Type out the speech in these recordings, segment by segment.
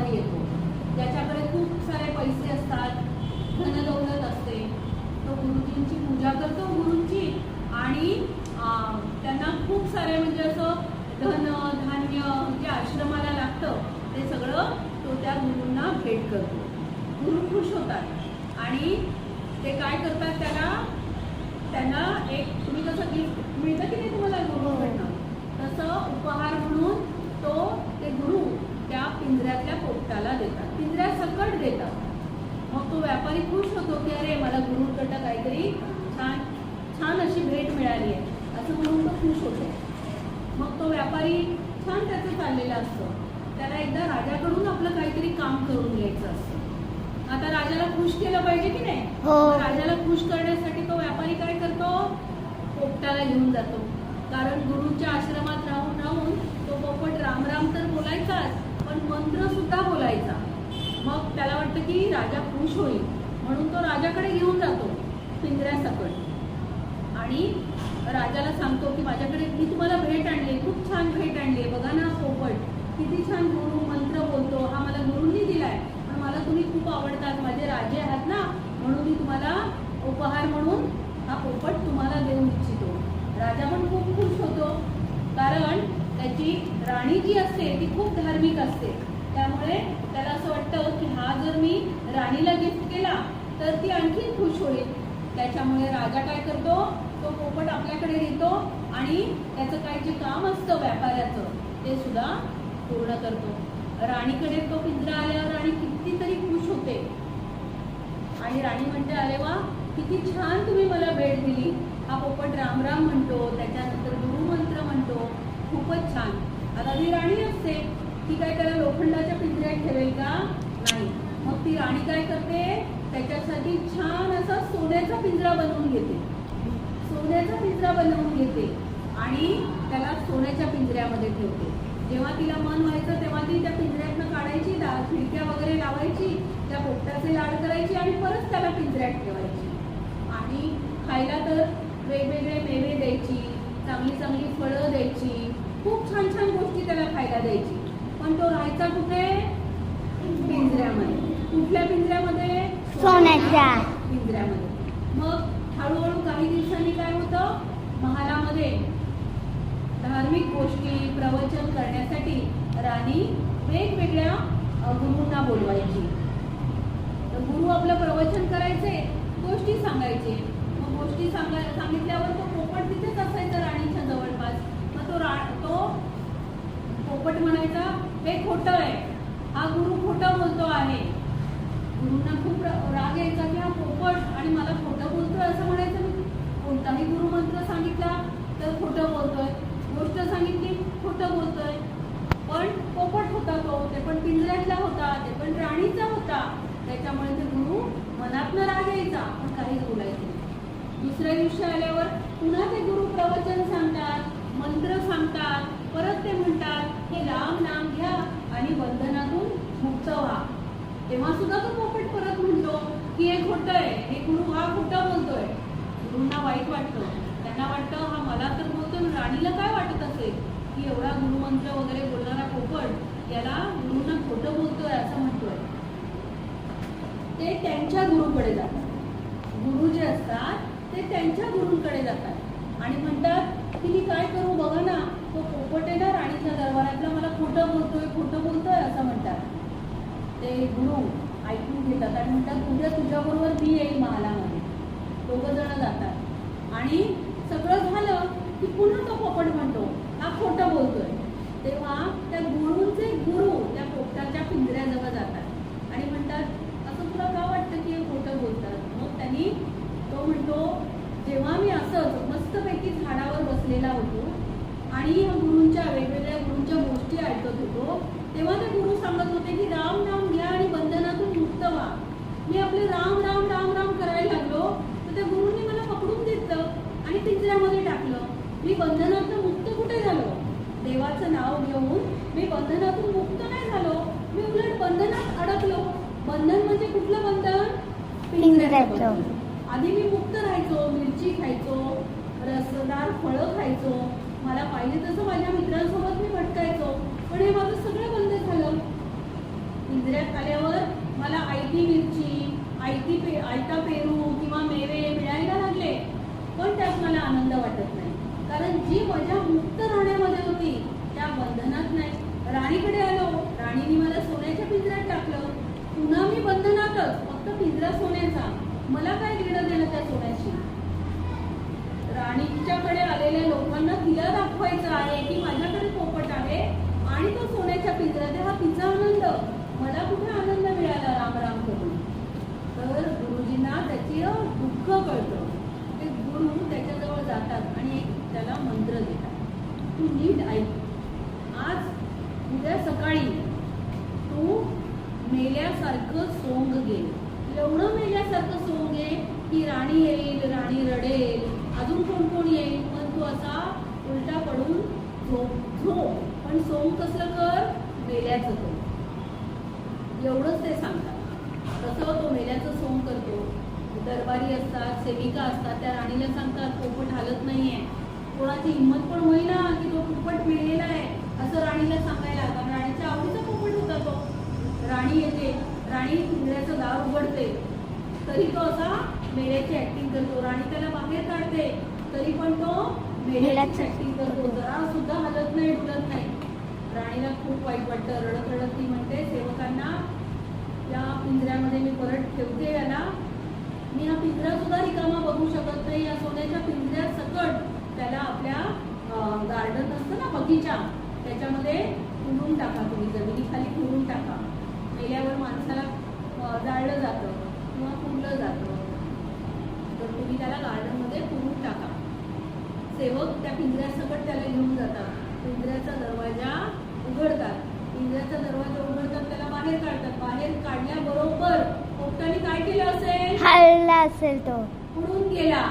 व्यापारी येतो, ज्याच्याकडे खूप सारे पैसे असतात, धनदौलत असते, तो गुरुजींची पूजा करतो गुरूंची, आणि त्यांना खूप सारे म्हणजे असं धन धान्य जे आश्रमाला लागतं ते सगळं तो त्या गुरूंना भेट करतो. गुरु खुश होतात आणि ते काय करतात, त्यांना एक तुम्ही कसं गिफ्ट मिळतं की नाही तुम्हाला गुरुकडनं, तसं उपहार म्हणून ते गुरु त्या पिंजऱ्यातल्या पोपटाला देतात, पिंजऱ्यासकट देतात. मग तो व्यापारी खुश होतो की अरे मला गुरुकडनं काहीतरी छान छान अशी भेट मिळाली आहे असं म्हणून तो खुश होतो. मग तो व्यापारी छान त्याचं चाललेलं असतं, त्याला एकदा राजाकडून आपलं काहीतरी काम करून घ्यायचं असतं. आता राजाला खुश केलं पाहिजे की नाही, राजाला खुश करण्यासाठी तो व्यापारी काय करतो, पोपटाला घेऊन जातो. कारण गुरुच्या आश्रमात राहून राहून तो पोपट राम राम तर बोलायचाच, पण मंत्र सुद्धा बोलायचा. मग त्याला वाटतं की राजा खुश होईल म्हणून तो राजाकडे घेऊन जातो पिंजऱ्यासकट, आणि राजाला सांगतो की माझ्याकडे मी तुम्हाला भेट आणली, खूप छान भेट आणली, बघा ना पोपट किती छान गुरु मंत्र बोलतो, हा मला गुरूंनी दिलाय, पण मला तुम्ही खूप आवडतात, माझे राजे आहात ना, म्हणून मी तुम्हाला उपहार म्हणून हा पोपट तुम्हाला देऊ इच्छितो. राजा पण खूप खुश होतो, कारण त्याची राणी जी असते ती खूप धार्मिक असते, त्यामुळे त्याला असं वाटतं की हा जर मी राणीला गिफ्ट केला तर ती आणखी खुश होईल. त्याच्यामुळे राजा काय करतो, तो पोपट आपल्याकडे घेतो आणि त्याचं काय जे काम असतं व्यापाऱ्याचं ते सुद्धा पूर्ण करतो. राणीकडे तो पिंजरा आल्यावर राणी कितीतरी खुश होते आणि राणी म्हणते अरे वा किती छान तुम्ही मला भेट दिली. हा पोपट राम राम म्हणतो, त्याच्यानंतर गुरुमंत्र म्हणतो, खूपच छान. आता ती राणी असते, ती काय त्याला लोखंडाच्या पिंजऱ्यात ठेवेल का, नाही. मग ती राणी काय करते, त्याच्यासाठी छान असा सोन्याचा पिंजरा बनवून घेते, सोन्याचा पिंजरा बनवून घेते आणि त्याला सोन्याच्या पिंजऱ्यामध्ये ठेवते. जेव्हा तिला मन व्हायचं तेव्हा ती त्या पिंजऱ्यातनं काढायची, खिडक्या वगैरे लावायची, त्या पोपटाचे लाड करायची आणि परत त्याला पिंजऱ्यात ठेवायची. आणि खायला तर वेगवेगळे मेवे द्यायची, चांगली चांगली फळं द्यायची, खूप छान छान गोष्टी त्याला खायला द्यायची. पण तो राहायचा कुठे, पिंजऱ्यामध्ये. कुठल्या पिंजऱ्यामध्ये, सोन्याच्या पिंजऱ्यामध्ये. मग हळूहळू काही दिवसांनी काय होतं, महालामध्ये धार्मिक गोष्टी प्रवचन करण्यासाठी राणी वेगवेगळ्या गुरूंना बोलवायची. तर गुरु आपलं प्रवचन करायचे, गोष्टी सांगायचे. मग गोष्टी सांगितल्यावर तो पोपट तिथेच असायचा राणीच्या जवळपास. मग तो पोपट म्हणायचा हे खोटं आहे, हा गुरु खोटं बोलतो आहे. गुरूंना खूप राग यायचा की हा पोपट आणि मला खोटं बोलतोय असं म्हणायचं. मी कोणताही गुरुमंत्र सांगितला तर खोटं बोलतोय, गोष्ट सांगितली खोटं बोलतोय. पण पोपट होता ते पण पिंजऱ्यातला होता, ते पण राणीचा होता. त्याच्यामुळे ते गुरु मनातनं राग यायचा पण काहीच बोलायचे. दुसऱ्या दिवशी आल्यावर पुन्हा ते गुरु प्रवचन सांगतात, मंत्र सांगतात, परत ते म्हणतात हे राम नाम घ्या आणि बंधनातून मुक्त व्हा. तेव्हा सुद्धा तो पोपट परत म्हणतो की हे खोटं आहे, हे गुरु हा खोटं बोलतोय. गुरूंना वाईट वाटतं, त्यांना वाटतं हा मला तर बोलतो, राणीला काय वाटत असेल की एवढा गुरुमंत्र वगैरे बोलणारा पोपट याला गुरूंना खोटं बोलतोय असं म्हणतोय. ते त्यांच्या गुरुकडे जातात, गुरु जे असतात ते त्यांच्या गुरूंकडे जातात आणि म्हणतात की मी काय करू, बघा ना तो पोपट आहे ना राणीच्या दरबारातला, मला खोटं बोलतोय असं म्हणतात. ते गुरु ऐकून घेतात आणि म्हणतात उद्या तुझ्याबरोबर मी येईल महालामध्ये. दोघं जण जातात आणि सगळं झालं की पुन्हा तो पोपट म्हणतो हा खोटं बोलतोय. तेव्हा त्या गुरूंचे गुरु त्या पोपटाच्या पिंजऱ्याजवळ जातात आणि म्हणतात असं तुला का वाटतं की हे खोटं बोलतात. मग तो म्हणतो जेव्हा मी असंच मस्तपैकी झाडावर बसलेला होतो आणि या वेगवेगळ्या गुरूंच्या गोष्टी ऐकत होतो, तेव्हा ते गुरु सांगत होते की राम नाम घ्या आणि बंधनातून मुक्त व्हा. मी आपले राम राम राम राम करायला लागलो तर त्या गुरूंनी मला पकडून घेतलं आणि पिंजऱ्यामध्ये टाकलं. मी बंधनातून मुक्त कुठे झालो, देवाचं नाव घेऊन मी बंधनातून मुक्त नाही झालो, मी उलट बंधनात अडकलो. बंधन म्हणजे कुठलं बंधन, पिंजऱ्याचं. आधी मी मुक्त राहायचो, मिरची खायचो, रसदार फळं खायचो, मला पाहिजे तसं माझ्या मित्रांसोबत मी भटकायचो, पण हे माझं सगळं बंद झालं. पिंजऱ्यात आल्यावर मला आयती मिरची, आयता पेरू किंवा मेवे मिळायला लागले, पण त्यात मला आनंद वाटत नाही. कारण जी मजा मुक्त राहण्यामध्ये होती त्या बंधनात नाही. राणीकडे आलो, राणीने मला सोन्याच्या पिंजऱ्यात टाकलं, पुन्हा मी बंधनातच, फक्त पिंजरा सोन्याचा, मला काय घेणं देणं त्या सोन्याशी. राणीच्याकडे आलेल्या लोकांना तिला दाखवायचं आहे की माझ्याकडे पोपट आहे आणि तो सोन्याच्या पिंजऱ्यात आहे, हा तिचा आनंद, मला कुठे आनंद मिळाला राम राम करून. तर गुरुजींना त्याची दुःख कळतं. ते गुरु त्याच्याजवळ जातात आणि एक त्याला मंत्र देतात, तू नीट ऐक, आज उद्या सकाळी तू मेल्यासारखं सोंग घे, एवढं मेल्यासारखं सोंग घे की राणी येईल, राणी रडेल, अजून कोण कोण येईल, पण तू असा उलटा पडून झोप, पण सोंग कसलं कर, मेल्याचं कर. एवढंच ते सांगतात. तसं तो मेल्याचं सोंग करतो. दरबारी असतात, सेविका असतात, त्या राणीला सांगतात पोपट हालत नाहीये. कोणाची हिंमत पण होईना की तो पोपट मेलेला आहे असं राणीला सांगायला, कारण राणीच्या आवडीचा पोपट होता तो. राणी येते, राणी पिंजऱ्याचं दार उघडते, तरी तो असा मेल्याची ऍक्टिंग करतो. राणी त्याला बाहेर काढते, तरी पण तो मेल्याची ऍक्टिंग करतो, जरा सुद्धा हलत नाही, डुलत नाही. राणीला खूप वाईट वाटतं. रडत रडत ती म्हणते सेवकांना, या पिंजऱ्यामध्ये मी परत ठेवते याला, मी हा पिंजरा सुद्धा रिकामा बघू शकत नाही. या सोन्याच्या पिंजऱ्यात सकट त्याला आपल्या गार्डन असतं ना, बगीचा, त्याच्यामध्ये पुरून टाका, तुम्ही जमिनीखाली पुरून टाका. मेल्यावर माणसाला जाळलं जातं किंवा पुरलं जातं, तर तुम्ही त्याला गार्डनमध्ये पुरून टाका. सेवक त्या पिंजऱ्यासकट त्याला घेऊन जातात. पिंजऱ्याचा दरवाजा उघडतात, पिंजऱ्याचा दरवाजा उघडतात, त्याला बाहेर काढतात. बाहेर काढल्याबरोबर पोपटाने काय केलं असेल, हलला असेल, तो उडून गेला.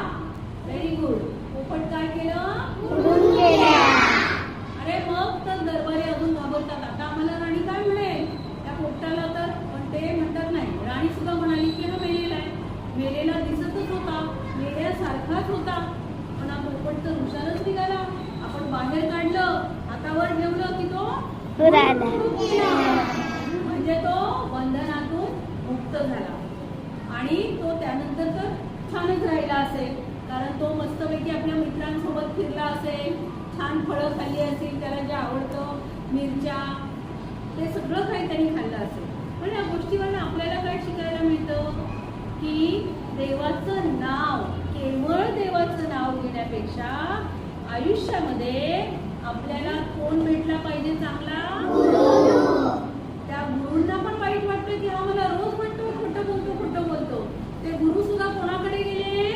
Very good. पोपट काय केलं, उडून गेला. अरे मग तर दरबारी अजून घाबरतात, आता आम्हाला राणी काय म्हणेल त्या पोपटाला. तर पण ते म्हणतात नाही, राणी सुद्धा म्हणाली की हा मेलेला आहे, मेलेला दिसतच होता, मेल्यासारखाच होता, पण हा पोपट तर हुशारच निघाला. आपण बाहेर काढलं, हातावर ठेवलं की तो उडाला. म्हणजे तो बंधनातून मुक्त झाला. आणि तो त्यानंतर तर छानच राहिला असेल, कारण तो मस्तपैकी आपल्या मित्रांसोबत फिरला असेल, छान फळं खाल्ली असेल, त्याला जे आवडतं मिरच्या, ते सगळं काही त्यांनी खाल्लं असेल. पण या गोष्टीवर आपल्याला काय शिकायला मिळतं की देवाचं नाव, केवळ देवाचं नाव घेण्यापेक्षा आयुष्यामध्ये आपल्याला कोण भेटला पाहिजे, चांगला त्या गुरूंना पण वाईट वाटतं की हा मला रोज म्हणतो, खोटं बोलतो. ते गुरु सुद्धा कोणाकडे गेले,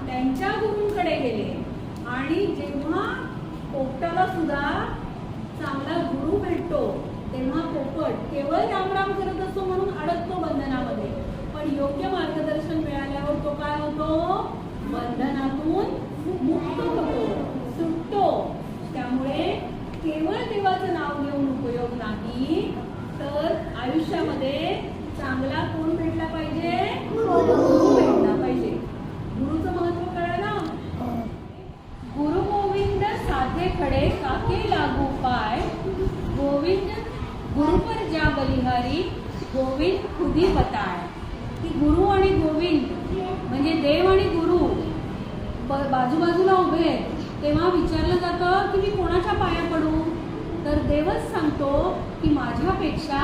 त्यांच्या गुरूंकडे गेले. आणि जेव्हा पोपटाला सुद्धा चांगला गुरु भेटतो तेव्हा पोपट केवळ रामराम करत असतो म्हणून अडकतो बंधनामध्ये, पण योग्य मार्गदर्शन मिळाल्यावर तो काय होतो, बंधनातून मुक्त होतो, सुटतो. त्यामुळे केवळ देवाचं नाव घेऊन उपयोग नाही, तर आयुष्यामध्ये चांगला कोण भेटला पाहिजे, गुरु भेटला पाहिजे. गुरुचं महत्व कळलं. गुरु गोविंद साधे खडे काके लागू पाय, गोविंद गुरु पर जा बलिहारी, गोविंद खुदी बताय. की गुरु आणि गोविंद म्हणजे देव आणि गुरु बाजूबाजूला उभे आहेत, तेव्हा विचारलं जातं की मी कोणाच्या पाया पडू, तर देवच सांगतो की माझ्यापेक्षा